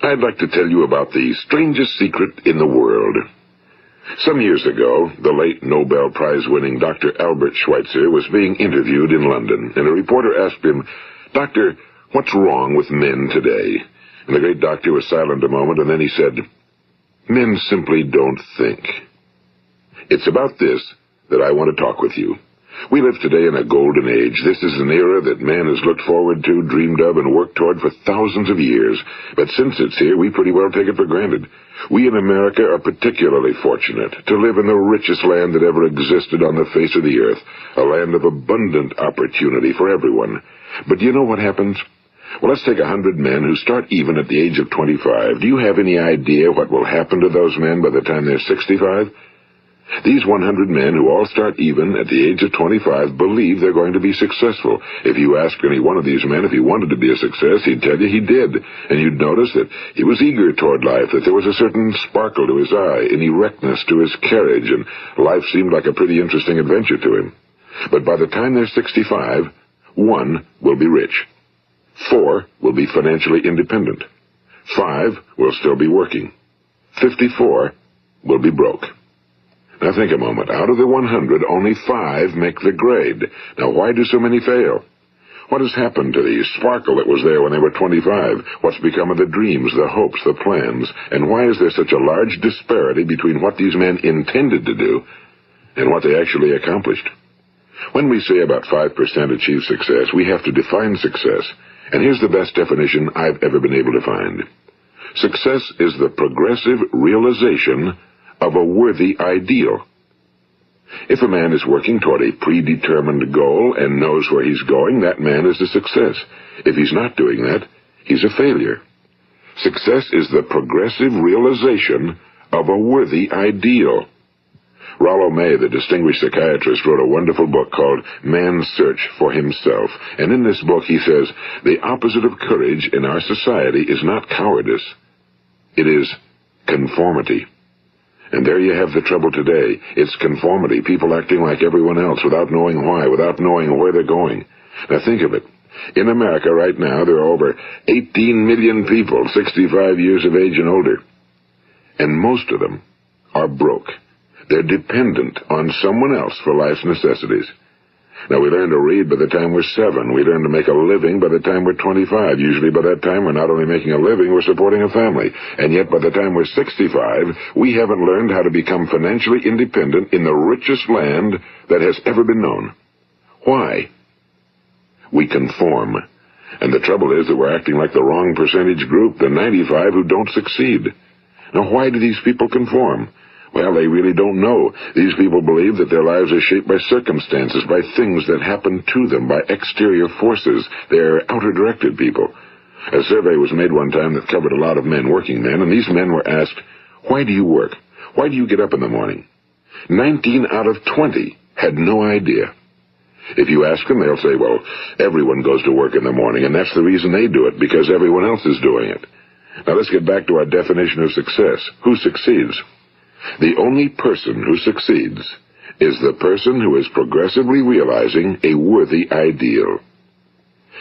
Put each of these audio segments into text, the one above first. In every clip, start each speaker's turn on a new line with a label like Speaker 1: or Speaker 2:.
Speaker 1: I'd like to tell you about the strangest secret in the world. Some years ago, the late Nobel Prize-winning Dr. Albert Schweitzer was being interviewed in London, and a reporter asked him, "Doctor, what's wrong with men today?" And the great doctor was silent a moment, and then he said, "Men simply don't think." It's about this that I want to talk with you. We live today in a golden age. This is an era that man has looked forward to, dreamed of, and worked toward for thousands of years. But since it's here, we pretty well take it for granted. We in America are particularly fortunate to live in the richest land that ever existed on the face of the earth, a land of abundant opportunity for everyone. But do you know what happens? Well, let's take 100 men who start even at the age of 25. Do you have any idea what will happen to those men by the time they're 65? These 100 men who all start even at the age of 25 believe they're going to be successful. If you asked any one of these men if he wanted to be a success, he'd tell you he did. And you'd notice that he was eager toward life, that there was a certain sparkle to his eye, an erectness to his carriage, and life seemed like a pretty interesting adventure to him. But by the time they're 65, 1 will be rich. 4 will be financially independent. 5 will still be working. 54 will be broke. Now think a moment. Out of the 100, only 5 make the grade. Now why do so many fail? What has happened to the sparkle that was there when they were 25? What's become of the dreams, the hopes, the plans? And why is there such a large disparity between what these men intended to do and what they actually accomplished? When we say about 5% achieve success, we have to define success. And here's the best definition I've ever been able to find. Success is the progressive realization of a worthy ideal. If a man is working toward a predetermined goal and knows where he's going, that man is a success. If he's not doing that, he's a failure. Success is the progressive realization of a worthy ideal. Rollo May, the distinguished psychiatrist, wrote a wonderful book called Man's Search for Himself. And in this book he says, the opposite of courage in our society is not cowardice. It is conformity. And there you have the trouble today. It's conformity, people acting like everyone else without knowing why, without knowing where they're going. Now think of it. In America right now, there are over 18 million people 65 years of age and older. And most of them are broke. They're dependent on someone else for life's necessities. Now, we learn to read by the time we're 7. We learn to make a living by the time we're 25. Usually by that time, we're not only making a living, we're supporting a family. And yet, by the time we're 65, we haven't learned how to become financially independent in the richest land that has ever been known. Why? We conform. And the trouble is that we're acting like the wrong percentage group, the 95 who don't succeed. Now, why do these people conform? Well, they really don't know. These people believe that their lives are shaped by circumstances, by things that happen to them, by exterior forces. They're outer-directed people. A survey was made one time that covered a lot of men, working men, and these men were asked, "Why do you work? Why do you get up in the morning?" 19 out of 20 had no idea. If you ask them, they'll say, well, everyone goes to work in the morning, and that's the reason they do it, because everyone else is doing it. Now let's get back to our definition of success. Who succeeds? The only person who succeeds is the person who is progressively realizing a worthy ideal.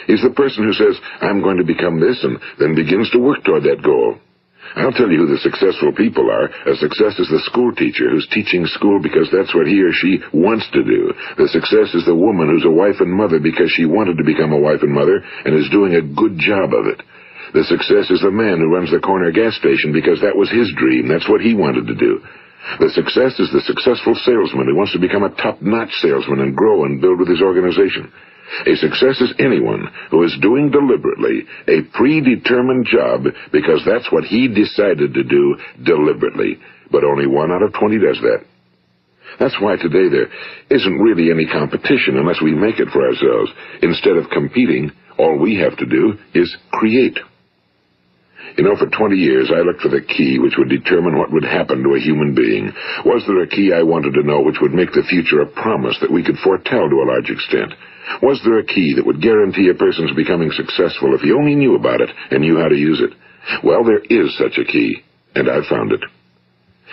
Speaker 1: He's the person who says, I'm going to become this, and then begins to work toward that goal. I'll tell you who the successful people are. A success is the school teacher who's teaching school because that's what he or she wants to do. The success is the woman who's a wife and mother because she wanted to become a wife and mother and is doing a good job of it. The success is the man who runs the corner gas station because that was his dream. That's what he wanted to do. The success is the successful salesman who wants to become a top-notch salesman and grow and build with his organization. A success is anyone who is doing deliberately a predetermined job because that's what he decided to do deliberately. But only 1 out of 20 does that. That's why today there isn't really any competition unless we make it for ourselves. Instead of competing, all we have to do is create. You know, for 20 years, I looked for the key which would determine what would happen to a human being. Was there a key I wanted to know which would make the future a promise that we could foretell to a large extent? Was there a key that would guarantee a person's becoming successful if he only knew about it and knew how to use it? Well, there is such a key, and I've found it.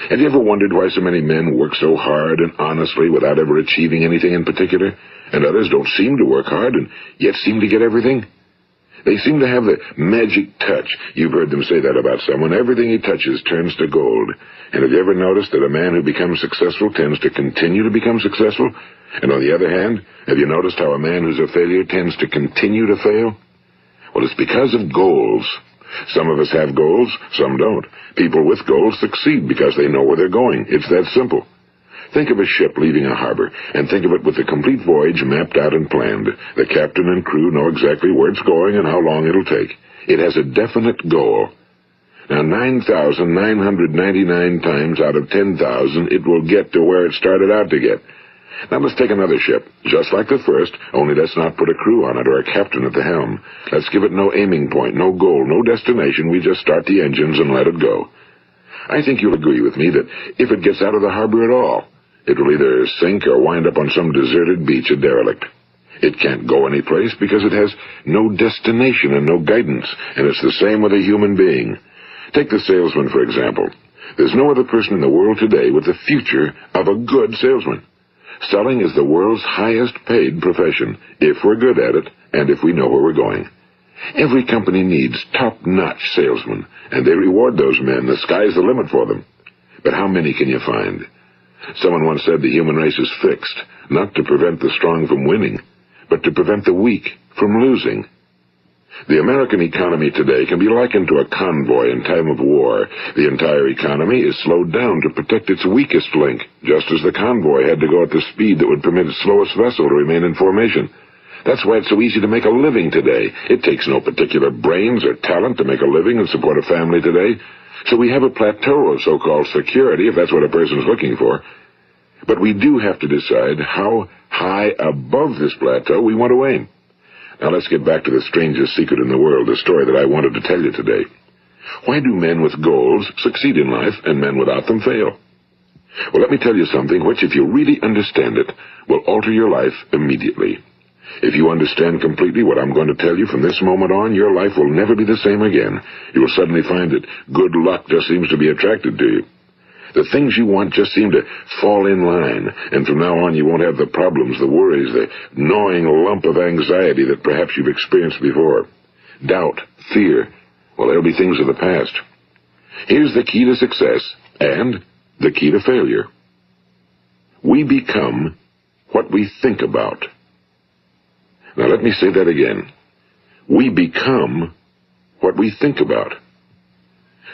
Speaker 1: Have you ever wondered why so many men work so hard and honestly without ever achieving anything in particular, and others don't seem to work hard and yet seem to get everything? They seem to have the magic touch. You've heard them say that about someone. Everything he touches turns to gold. And have you ever noticed that a man who becomes successful tends to continue to become successful? And on the other hand, have you noticed how a man who's a failure tends to continue to fail? Well, it's because of goals. Some of us have goals, some don't. People with goals succeed because they know where they're going. It's that simple. Think of a ship leaving a harbor, and think of it with the complete voyage mapped out and planned. The captain and crew know exactly where it's going and how long it'll take. It has a definite goal. Now, 9,999 times out of 10,000, it will get to where it started out to get. Now, let's take another ship, just like the first, only let's not put a crew on it or a captain at the helm. Let's give it no aiming point, no goal, no destination. We just start the engines and let it go. I think you'll agree with me that if it gets out of the harbor at all, it will either sink or wind up on some deserted beach, a derelict. It can't go anyplace because it has no destination and no guidance, and it's the same with a human being. Take the salesman, for example. There's no other person in the world today with the future of a good salesman. Selling is the world's highest paid profession, if we're good at it and if we know where we're going. Every company needs top-notch salesmen, and they reward those men. The sky's the limit for them. But how many can you find? Someone once said the human race is fixed, not to prevent the strong from winning, but to prevent the weak from losing. The American economy today can be likened to a convoy in time of war. The entire economy is slowed down to protect its weakest link, just as the convoy had to go at the speed that would permit its slowest vessel to remain in formation. That's why it's so easy to make a living today. It takes no particular brains or talent to make a living and support a family today. So we have a plateau of so-called security, if that's what a person's looking for. But we do have to decide how high above this plateau we want to aim. Now let's get back to the strangest secret in the world, the story that I wanted to tell you today. Why do men with goals succeed in life and men without them fail? Well, let me tell you something which, if you really understand it, will alter your life immediately. If you understand completely what I'm going to tell you from this moment on, your life will never be the same again. You will suddenly find that good luck just seems to be attracted to you. The things you want just seem to fall in line, and from now on you won't have the problems, the worries, the gnawing lump of anxiety that perhaps you've experienced before. Doubt, fear, well, they'll be things of the past. Here's the key to success and the key to failure. We become what we think about. Now let me say that again. We become what we think about.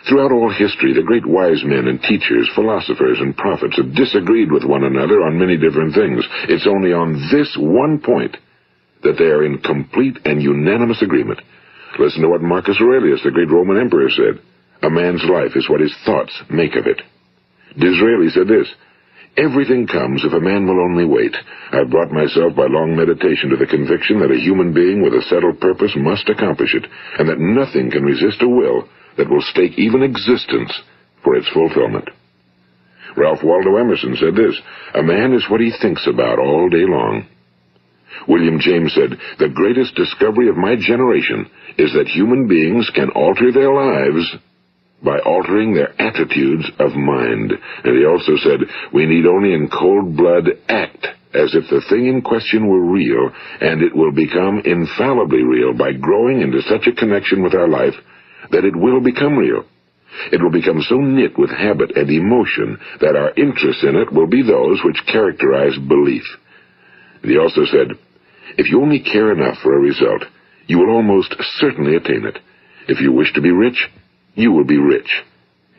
Speaker 1: Throughout all history, the great wise men and teachers, philosophers and prophets have disagreed with one another on many different things. It's only on this one point that they are in complete and unanimous agreement. Listen to what Marcus Aurelius, the great Roman emperor, said. A man's life is what his thoughts make of it. Disraeli said this, everything comes if a man will only wait. I've brought myself by long meditation to the conviction that a human being with a settled purpose must accomplish it, and that nothing can resist a will that will stake even existence for its fulfillment. Ralph Waldo Emerson said this, a man is what he thinks about all day long. William James said, the greatest discovery of my generation is that human beings can alter their lives by altering their attitudes of mind. And he also said, we need only in cold blood act as if the thing in question were real, and it will become infallibly real by growing into such a connection with our life that it will become real. It will become so knit with habit and emotion that our interest in it will be those which characterize belief. And he also said, if you only care enough for a result, you will almost certainly attain it. If you wish to be rich, you will be rich.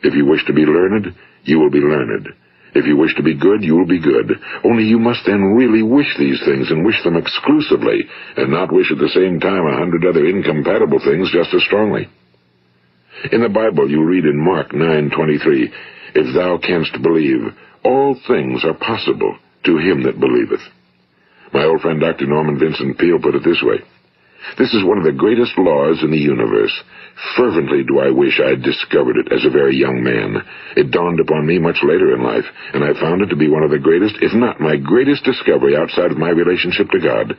Speaker 1: If you wish to be learned, you will be learned. If you wish to be good, you will be good. Only you must then really wish these things and wish them exclusively, and not wish at the same time 100 other incompatible things just as strongly. In the Bible, you read in Mark 9:23, if thou canst believe, all things are possible to him that believeth. My old friend Dr. Norman Vincent Peale put it this way, this is one of the greatest laws in the universe. Fervently do I wish I had discovered it as a very young man. It dawned upon me much later in life, and I found it to be one of the greatest, if not my greatest discovery outside of my relationship to God.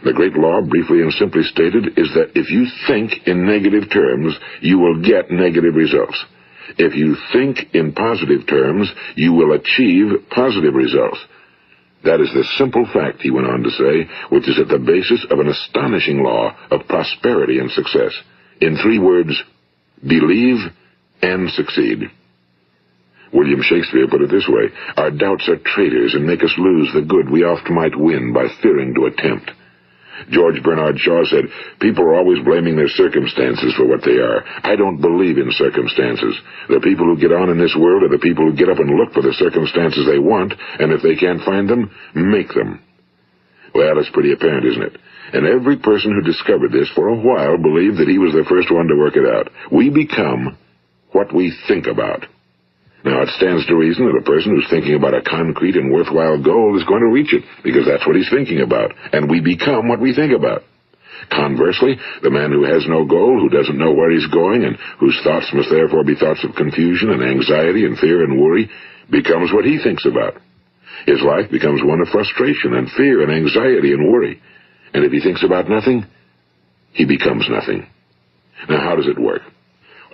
Speaker 1: The great law, briefly and simply stated, is that if you think in negative terms, you will get negative results. If you think in positive terms, you will achieve positive results. That is the simple fact, he went on to say, which is at the basis of an astonishing law of prosperity and success. In 3 words, believe and succeed. William Shakespeare put it this way: our doubts are traitors and make us lose the good we oft might win by fearing to attempt. George Bernard Shaw said, people are always blaming their circumstances for what they are. I don't believe in circumstances. The people who get on in this world are the people who get up and look for the circumstances they want, and if they can't find them, make them. Well, it's pretty apparent, isn't it? And every person who discovered this for a while believed that he was the first one to work it out. We become what we think about. Now, it stands to reason that a person who's thinking about a concrete and worthwhile goal is going to reach it, because that's what he's thinking about, and we become what we think about. Conversely, the man who has no goal, who doesn't know where he's going, and whose thoughts must therefore be thoughts of confusion and anxiety and fear and worry, becomes what he thinks about. His life becomes one of frustration and fear and anxiety and worry. And if he thinks about nothing, he becomes nothing. Now, how does it work?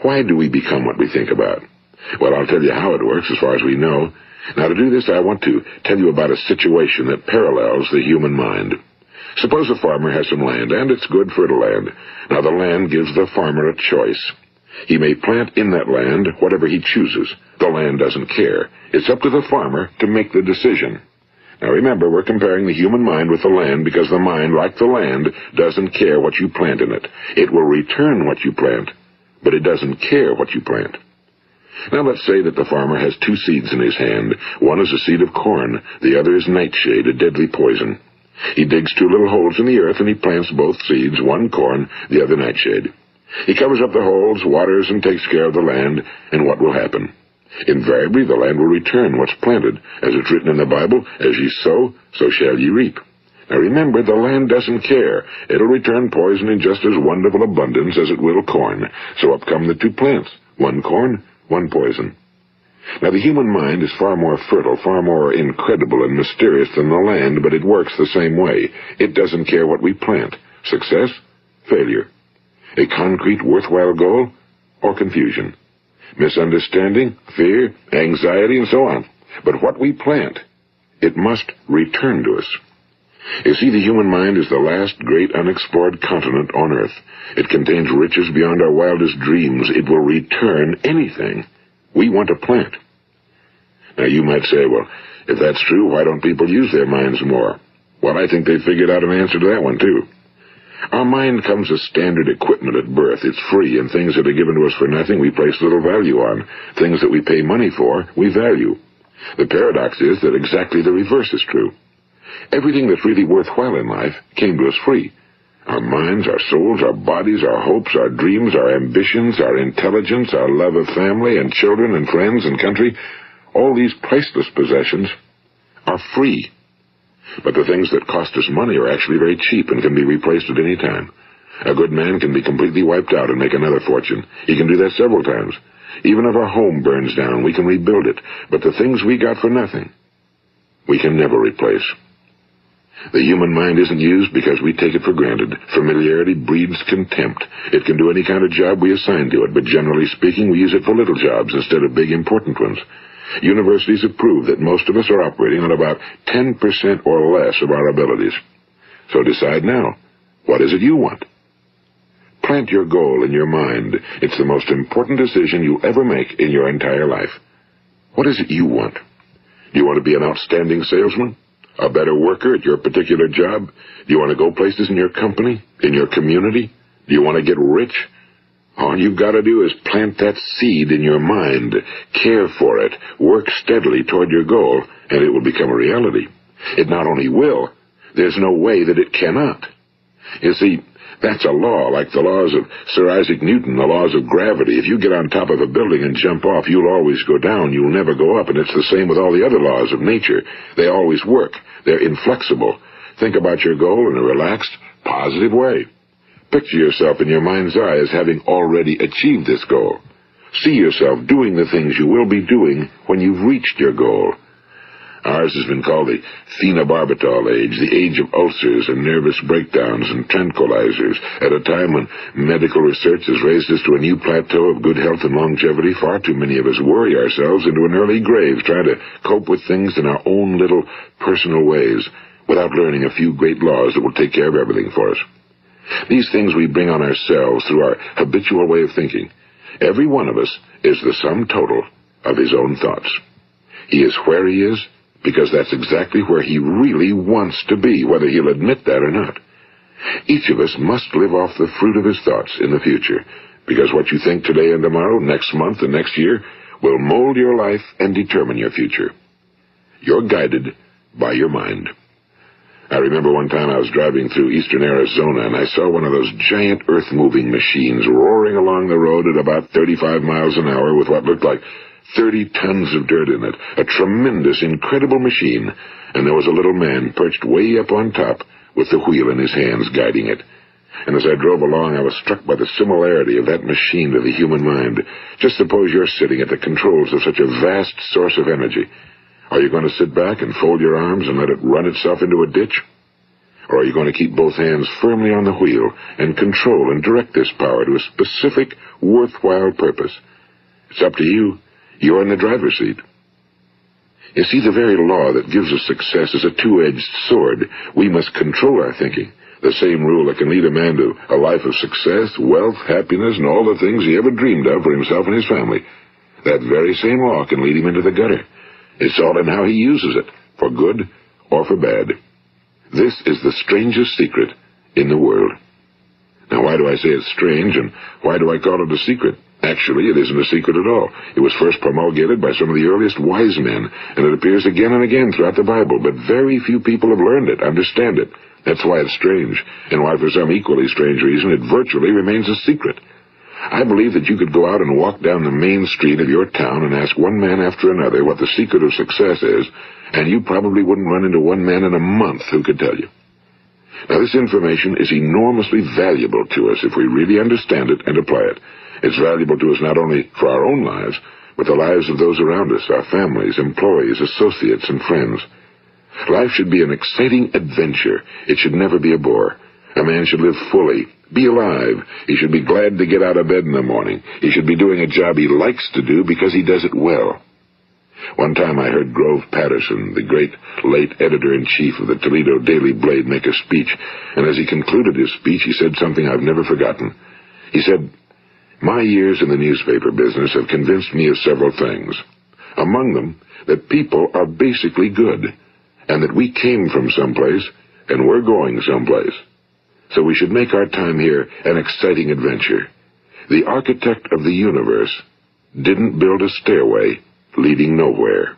Speaker 1: Why do we become what we think about? Well, I'll tell you how it works as far as we know. Now, to do this, I want to tell you about a situation that parallels the human mind. Suppose a farmer has some land, and it's good fertile land. Now, the land gives the farmer a choice. He may plant in that land whatever he chooses. The land doesn't care. It's up to the farmer to make the decision. Now, remember, we're comparing the human mind with the land because the mind, like the land, doesn't care what you plant in it. It will return what you plant, but it doesn't care what you plant. Now let's say that the farmer has 2 seeds in his hand. One is a seed of corn, the other is nightshade, a deadly poison. He digs 2 little holes in the earth and he plants both seeds, one corn, the other nightshade. He covers up the holes, waters, and takes care of the land, and what will happen? Invariably the land will return what's planted. As it's written in the Bible, as ye sow, so shall ye reap. Now remember, the land doesn't care. It'll return poison in just as wonderful abundance as it will corn. So up come the 2 plants, one corn, one poison. Now, the human mind is far more fertile, far more incredible and mysterious than the land, but it works the same way. It doesn't care what we plant. Success, failure. A concrete, worthwhile goal, or confusion. Misunderstanding, fear, anxiety, and so on. But what we plant, it must return to us. You see, the human mind is the last great unexplored continent on Earth. It contains riches beyond our wildest dreams. It will return anything we want to plant. Now, you might say, well, if that's true, why don't people use their minds more? Well, I think they figured out an answer to that one, too. Our mind comes as standard equipment at birth. It's free, and things that are given to us for nothing we place little value on. Things that we pay money for, we value. The paradox is that exactly the reverse is true. Everything that's really worthwhile in life came to us free. Our minds, our souls, our bodies, our hopes, our dreams, our ambitions, our intelligence, our love of family and children and friends and country, all these priceless possessions are free. But the things that cost us money are actually very cheap and can be replaced at any time. A good man can be completely wiped out and make another fortune. He can do that several times. Even if our home burns down, we can rebuild it. But the things we got for nothing, we can never replace. The human mind isn't used because we take it for granted. Familiarity breeds contempt. It can do any kind of job we assign to it, but generally speaking, we use it for little jobs instead of big, important ones. Universities have proved that most of us are operating on about 10% or less of our abilities. So decide now, what is it you want? Plant your goal in your mind. It's the most important decision you'll ever make in your entire life. What is it you want? Do you want to be an outstanding salesman? A better worker at your particular job? Do you want to go places in your company? In your community? Do you want to get rich? All you've got to do is plant that seed in your mind, care for it, work steadily toward your goal, and it will become a reality. It not only will, there's no way that it cannot. You see, that's a law, like the laws of Sir Isaac Newton, the laws of gravity. If you get on top of a building and jump off, you'll always go down. You'll never go up, and it's the same with all the other laws of nature. They always work. They're inflexible. Think about your goal in a relaxed, positive way. Picture yourself in your mind's eye as having already achieved this goal. See yourself doing the things you will be doing when you've reached your goal. Ours has been called the phenobarbital age, the age of ulcers and nervous breakdowns and tranquilizers. At a time when medical research has raised us to a new plateau of good health and longevity, far too many of us worry ourselves into an early grave trying to cope with things in our own little personal ways without learning a few great laws that will take care of everything for us. These things we bring on ourselves through our habitual way of thinking. Every one of us is the sum total of his own thoughts. He is where he is because that's exactly where he really wants to be, whether he'll admit that or not. Each of us must live off the fruit of his thoughts in the future, because what you think today and tomorrow, next month and next year, will mold your life and determine your future. You're guided by your mind. I remember one time I was driving through eastern Arizona, and I saw one of those giant earth-moving machines roaring along the road at about 35 miles an hour with what looked like 30 tons of dirt in it. A tremendous, incredible machine, and there was a little man perched way up on top with the wheel in his hands guiding it. And as I drove along, I was struck by the similarity of that machine to the human mind. Just suppose you're sitting at the controls of such a vast source of energy. Are you going to sit back and fold your arms and let it run itself into a ditch? Or are you going to keep both hands firmly on the wheel and control and direct this power to a specific, worthwhile purpose? It's up to you. You're in the driver's seat. You see, the very law that gives us success is a two-edged sword. We must control our thinking. The same rule that can lead a man to a life of success, wealth, happiness, and all the things he ever dreamed of for himself and his family. That very same law can lead him into the gutter. It's all in how he uses it, for good or for bad. This is the strangest secret in the world. Now, why do I say it's strange, and why do I call it a secret? Actually, it isn't a secret at all. It was first promulgated by some of the earliest wise men, and it appears again and again throughout the Bible, but very few people have learned it, understand it. That's why it's strange, and why for some equally strange reason it virtually remains a secret. I believe that you could go out and walk down the main street of your town and ask one man after another what the secret of success is, and you probably wouldn't run into one man in a month who could tell you. Now, this information is enormously valuable to us if we really understand it and apply it. It's valuable to us not only for our own lives, but the lives of those around us, our families, employees, associates, and friends. Life should be an exciting adventure. It should never be a bore. A man should live fully, be alive. He should be glad to get out of bed in the morning. He should be doing a job he likes to do because he does it well. One time I heard Grove Patterson, the great late editor-in-chief of the Toledo Daily Blade, make a speech, and as he concluded his speech, he said something I've never forgotten. He said, "My years in the newspaper business have convinced me of several things. Among them, that people are basically good, and that we came from someplace, and we're going someplace. So we should make our time here an exciting adventure. The architect of the universe didn't build a stairway leading nowhere."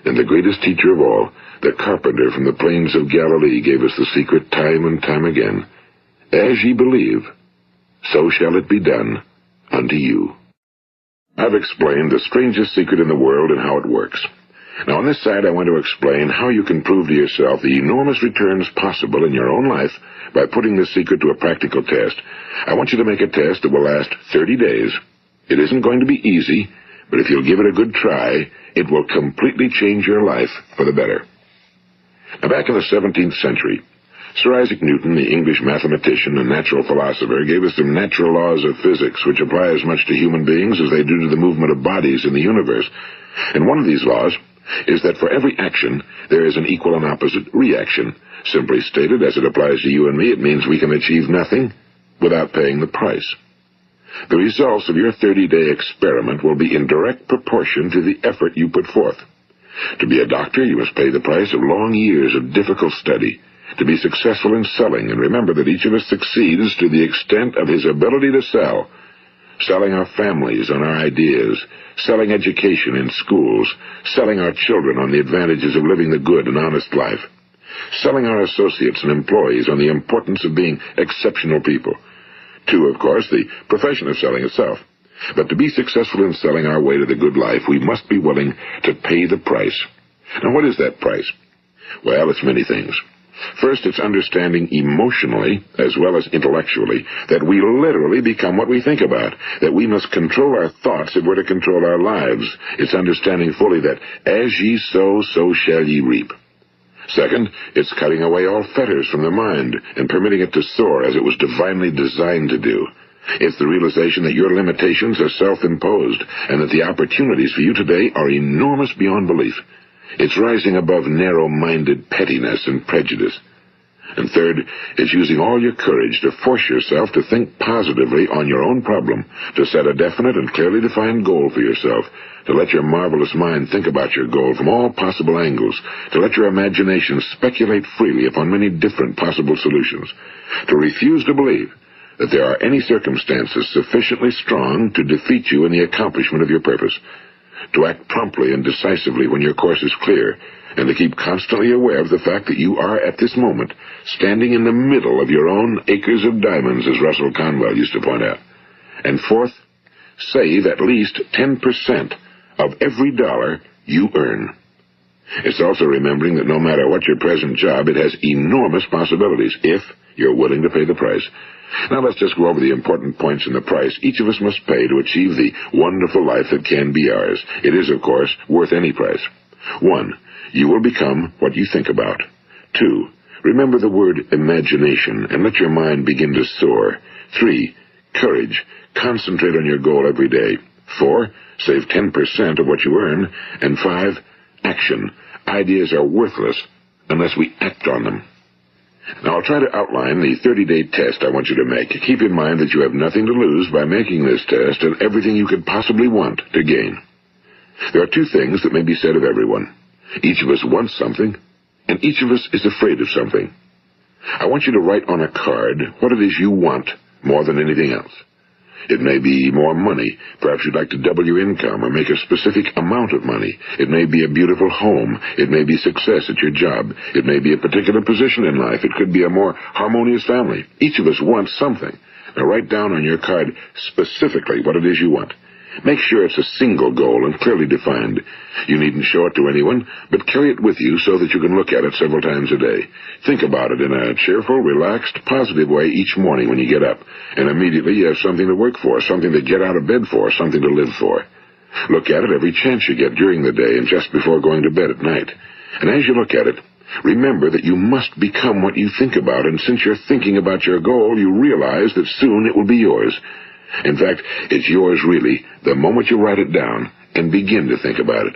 Speaker 1: And the greatest teacher of all, the carpenter from the plains of Galilee, gave us the secret time and time again. As ye believe, so shall it be done unto you. I've explained the strangest secret in the world and how it works. Now, on this side, I want to explain how you can prove to yourself the enormous returns possible in your own life by putting this secret to a practical test. I want you to make a test that will last 30 days. It isn't going to be easy, but if you'll give it a good try, it will completely change your life for the better. Now, back in the 17th century, Sir Isaac Newton, the English mathematician and natural philosopher, gave us some natural laws of physics which apply as much to human beings as they do to the movement of bodies in the universe. And one of these laws is that for every action, there is an equal and opposite reaction. Simply stated, as it applies to you and me, it means we can achieve nothing without paying the price. The results of your 30-day experiment will be in direct proportion to the effort you put forth. To be a doctor, you must pay the price of long years of difficult study. To be successful in selling, and remember that each of us succeeds to the extent of his ability to sell. Selling our families on our ideas, selling education in schools, selling our children on the advantages of living the good and honest life, selling our associates and employees on the importance of being exceptional people. To, of course, the profession of selling itself. But to be successful in selling our way to the good life, we must be willing to pay the price. Now, what is that price? Well, it's many things. First, it's understanding emotionally, as well as intellectually, that we literally become what we think about, that we must control our thoughts if we're to control our lives. It's understanding fully that as ye sow, so shall ye reap. Second, it's cutting away all fetters from the mind and permitting it to soar as it was divinely designed to do. It's the realization that your limitations are self-imposed and that the opportunities for you today are enormous beyond belief. It's rising above narrow-minded pettiness and prejudice. And third, it's using all your courage to force yourself to think positively on your own problem, to set a definite and clearly defined goal for yourself, to let your marvelous mind think about your goal from all possible angles, to let your imagination speculate freely upon many different possible solutions, to refuse to believe that there are any circumstances sufficiently strong to defeat you in the accomplishment of your purpose, to act promptly and decisively when your course is clear, and to keep constantly aware of the fact that you are, at this moment, standing in the middle of your own acres of diamonds, as Russell Conwell used to point out. And fourth, save at least 10% of every dollar you earn. It's also remembering that no matter what your present job, it has enormous possibilities, if you're willing to pay the price. Now let's just go over the important points in the price each of us must pay to achieve the wonderful life that can be ours. It is, of course, worth any price. 1. You will become what you think about. 2. Remember the word imagination and let your mind begin to soar. 3. Courage. Concentrate on your goal every day. 4. Save 10% of what you earn. And 5. Action. Ideas are worthless unless we act on them. Now, I'll try to outline the 30-day test I want you to make. Keep in mind that you have nothing to lose by making this test and everything you could possibly want to gain. There are 2 things that may be said of everyone. Each of us wants something, and each of us is afraid of something. I want you to write on a card what it is you want more than anything else. It may be more money. Perhaps you'd like to double your income or make a specific amount of money. It may be a beautiful home. It may be success at your job. It may be a particular position in life. It could be a more harmonious family. Each of us wants something. Now write down on your card specifically what it is you want. Make sure it's a single goal and clearly defined. You needn't show it to anyone, but carry it with you so that you can look at it several times a day. Think about it in a cheerful, relaxed, positive way each morning when you get up, and immediately you have something to work for, something to get out of bed for, something to live for. Look at it every chance you get during the day and just before going to bed at night. And as you look at it, remember that you must become what you think about, and since you're thinking about your goal, you realize that soon it will be yours. In fact, it's yours really the moment you write it down and begin to think about it.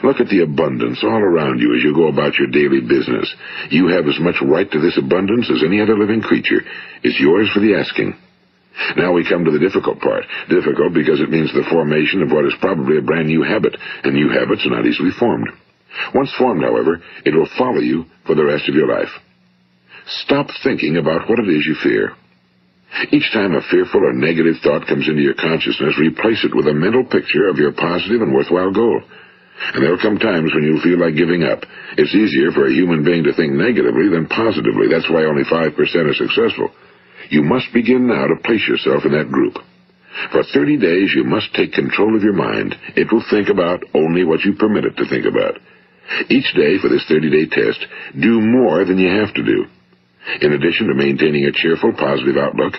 Speaker 1: Look at the abundance all around you as you go about your daily business. You have as much right to this abundance as any other living creature. It's yours for the asking. Now we come to the difficult part. Difficult because it means the formation of what is probably a brand new habit, and new habits are not easily formed. Once formed, however, it will follow you for the rest of your life. Stop thinking about what it is you fear. Each time a fearful or negative thought comes into your consciousness, replace it with a mental picture of your positive and worthwhile goal. And there will come times when you'll feel like giving up. It's easier for a human being to think negatively than positively. That's why only 5% are successful. You must begin now to place yourself in that group. For 30 days, you must take control of your mind. It will think about only what you permit it to think about. Each day for this 30-day test, do more than you have to do. In addition to maintaining a cheerful, positive outlook,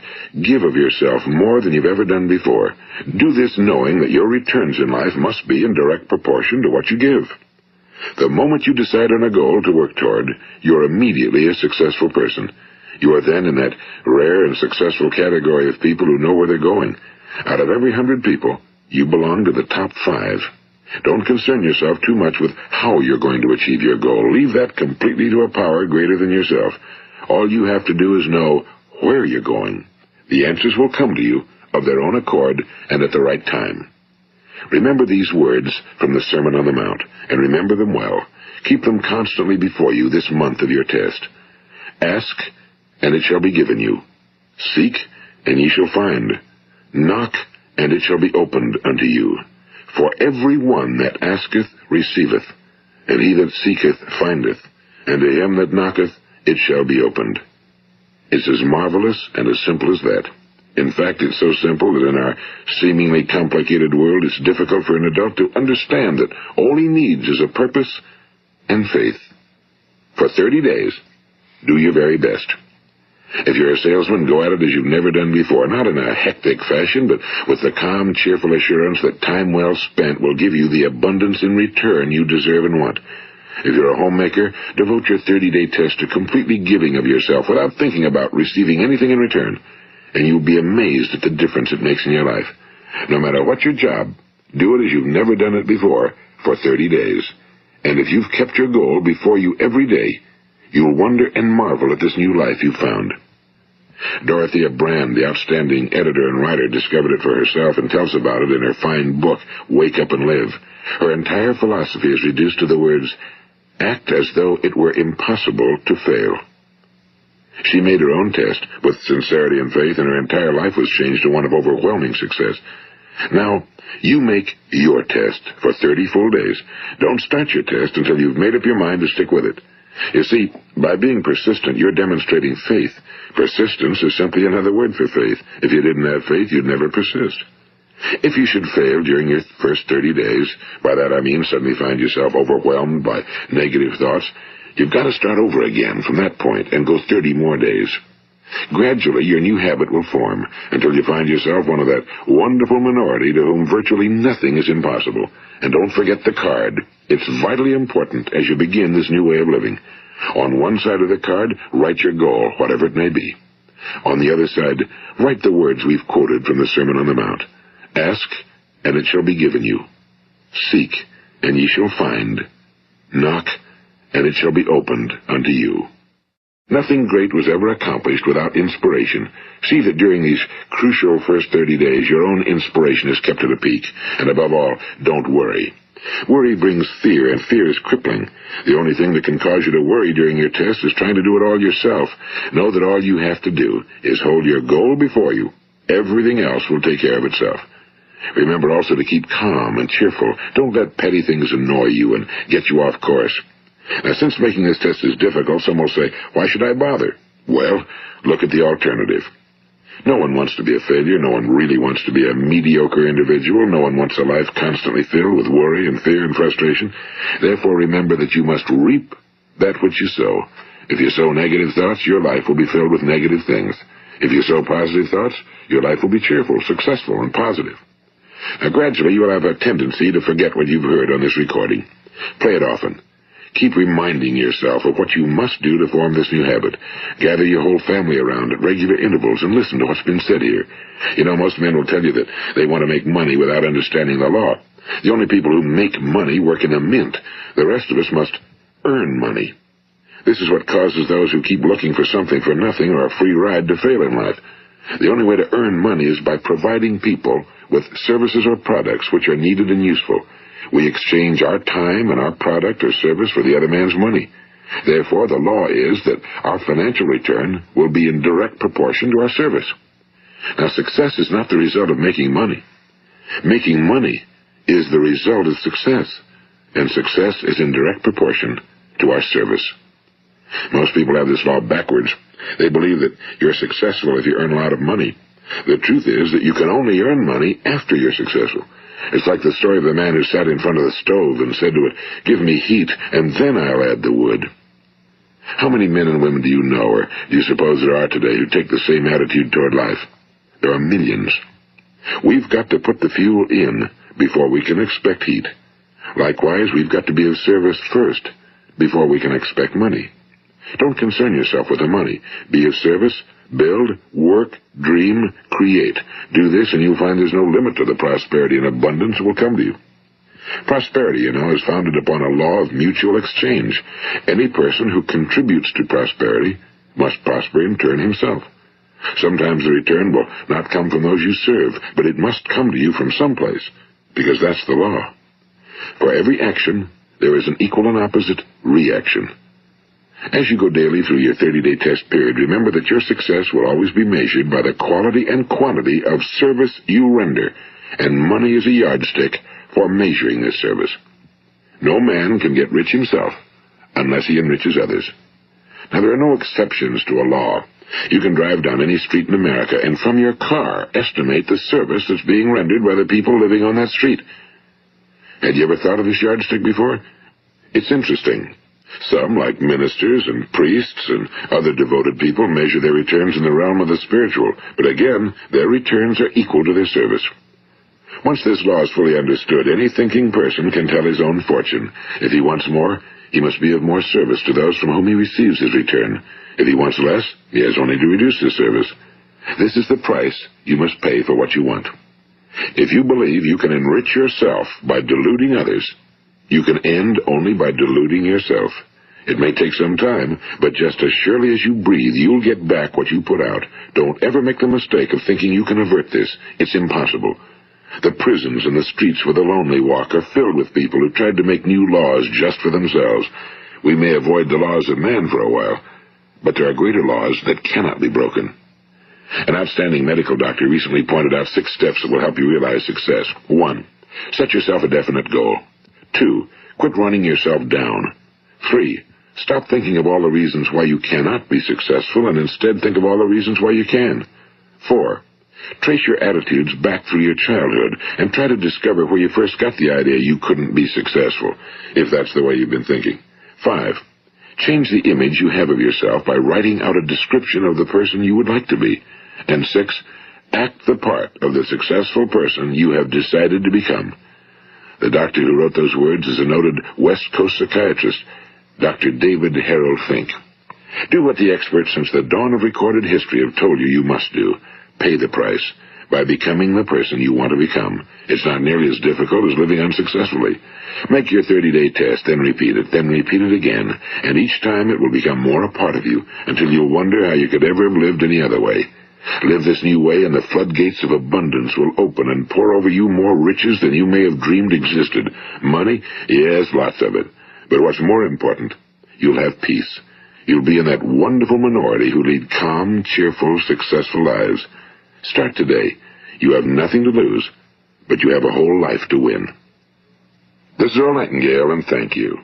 Speaker 1: give of yourself more than you've ever done before. Do this knowing that your returns in life must be in direct proportion to what you give. The moment you decide on a goal to work toward, you're immediately a successful person. You are then in that rare and successful category of people who know where they're going. Out of every 100 people, you belong to the top 5. Don't concern yourself too much with how you're going to achieve your goal. Leave that completely to a power greater than yourself. All you have to do is know where you're going. The answers will come to you of their own accord and at the right time. Remember these words from the Sermon on the Mount, and remember them well. Keep them constantly before you this month of your test. Ask, and it shall be given you. Seek, and ye shall find. Knock, and it shall be opened unto you. For every one that asketh receiveth, and he that seeketh findeth, and to him that knocketh it shall be opened. It's as marvelous and as simple as that. In fact, it's so simple that in our seemingly complicated world, it's difficult for an adult to understand that all he needs is a purpose and faith. For 30 days, Do your very best. If you're a salesman, go at it as you've never done before, not in a hectic fashion, but with the calm, cheerful assurance that time well spent will give you the abundance in return you deserve and want. If you're a homemaker, devote your 30-day test to completely giving of yourself without thinking about receiving anything in return, and you'll be amazed at the difference it makes in your life. No matter what your job, do it as you've never done it before for 30 days. And if you've kept your goal before you every day, you'll wonder and marvel at this new life you've found. Dorothea Brand, the outstanding editor and writer, discovered it for herself and tells about it in her fine book, Wake Up and Live. Her entire philosophy is reduced to the words, act as though it were impossible to fail. She made her own test with sincerity and faith, and her entire life was changed to one of overwhelming success. Now, you make your test for 30 full days. Don't start your test until you've made up your mind to stick with it. You see, by being persistent, you're demonstrating faith. Persistence is simply another word for faith. If you didn't have faith, you'd never persist. If you should fail during your first 30 days, by that I mean suddenly find yourself overwhelmed by negative thoughts, you've got to start over again from that point and go 30 more days. Gradually, your new habit will form until you find yourself one of that wonderful minority to whom virtually nothing is impossible. And don't forget the card. It's vitally important as you begin this new way of living. On one side of the card, write your goal, whatever it may be. On the other side, write the words we've quoted from the Sermon on the Mount. Ask, and it shall be given you. Seek, and ye shall find. Knock, and it shall be opened unto you. Nothing great was ever accomplished without inspiration. See that during these crucial first 30 days, your own inspiration is kept at a peak. And above all, don't worry. Worry brings fear, and fear is crippling. The only thing that can cause you to worry during your test is trying to do it all yourself. Know that all you have to do is hold your goal before you. Everything else will take care of itself. Remember also to keep calm and cheerful. Don't let petty things annoy you and get you off course. Now, since making this test is difficult, some will say, why should I bother? Well, look at the alternative. No one wants to be a failure. No one really wants to be a mediocre individual. No one wants a life constantly filled with worry and fear and frustration. Therefore, remember that you must reap that which you sow. If you sow negative thoughts, your life will be filled with negative things. If you sow positive thoughts, your life will be cheerful, successful, and positive. Now, gradually, you will have a tendency to forget what you've heard on this recording. Play it often. Keep reminding yourself of what you must do to form this new habit. Gather your whole family around at regular intervals and listen to what's been said here. You know, most men will tell you that they want to make money without understanding the law. The only people who make money work in a mint. The rest of us must earn money. This is what causes those who keep looking for something for nothing or a free ride to fail in life. The only way to earn money is by providing people with services or products which are needed and useful. We exchange our time and our product or service for the other man's money. Therefore, the law is that our financial return will be in direct proportion to our service. Now, success is not the result of making money. Making money is the result of success, and success is in direct proportion to our service. Most people have this law backwards. They believe that you're successful if you earn a lot of money. The truth is that you can only earn money after you're successful. It's like the story of the man who sat in front of the stove and said to it, give me heat, and then I'll add the wood. How many men and women do you know, or do you suppose there are today, who take the same attitude toward life? There are millions. We've got to put the fuel in before we can expect heat. Likewise, we've got to be of service first before we can expect money. Don't concern yourself with the money. Be of service, build, work, dream, create. Do this and you'll find there's no limit to the prosperity and abundance that will come to you. Prosperity, you know, is founded upon a law of mutual exchange. Any person who contributes to prosperity must prosper in turn himself. Sometimes the return will not come from those you serve, but it must come to you from someplace, because that's the law. For every action, there is an equal and opposite reaction. As you go daily through your 30-day test period, remember that your success will always be measured by the quality and quantity of service you render, and money is a yardstick for measuring this service. No man can get rich himself unless he enriches others. Now, there are no exceptions to a law. You can drive down any street in America and from your car estimate the service that's being rendered by the people living on that street. Had you ever thought of this yardstick before? It's interesting. Some, like ministers and priests and other devoted people, measure their returns in the realm of the spiritual, but again, their returns are equal to their service. Once this law is fully understood, any thinking person can tell his own fortune. If he wants more, he must be of more service to those from whom he receives his return. If he wants less, he has only to reduce his service. This is the price you must pay for what you want. If you believe you can enrich yourself by deluding others, you can end only by deluding yourself. It may take some time, but just as surely as you breathe, you'll get back what you put out. Don't ever make the mistake of thinking you can avert this. It's impossible. The prisons and the streets where the lonely walk are filled with people who tried to make new laws just for themselves. We may avoid the laws of man for a while, but there are greater laws that cannot be broken. An outstanding medical doctor recently pointed out 6 steps that will help you realize success. 1. Set yourself a definite goal. 2. Quit running yourself down. 3. Stop thinking of all the reasons why you cannot be successful and instead think of all the reasons why you can. 4. Trace your attitudes back through your childhood and try to discover where you first got the idea you couldn't be successful, if that's the way you've been thinking. 5. Change the image you have of yourself by writing out a description of the person you would like to be. And 6. Act the part of the successful person you have decided to become. The doctor who wrote those words is a noted West Coast psychiatrist, Dr. David Harold Fink. Do what the experts since the dawn of recorded history have told you you must do. Pay the price by becoming the person you want to become. It's not nearly as difficult as living unsuccessfully. Make your 30-day test, then repeat it again, and each time it will become more a part of you until you'll wonder how you could ever have lived any other way. Live this new way and the floodgates of abundance will open and pour over you more riches than you may have dreamed existed. Money? Yes, lots of it. But what's more important, you'll have peace. You'll be in that wonderful minority who lead calm, cheerful, successful lives. Start today. You have nothing to lose, but you have a whole life to win. This is Earl Nightingale, and thank you.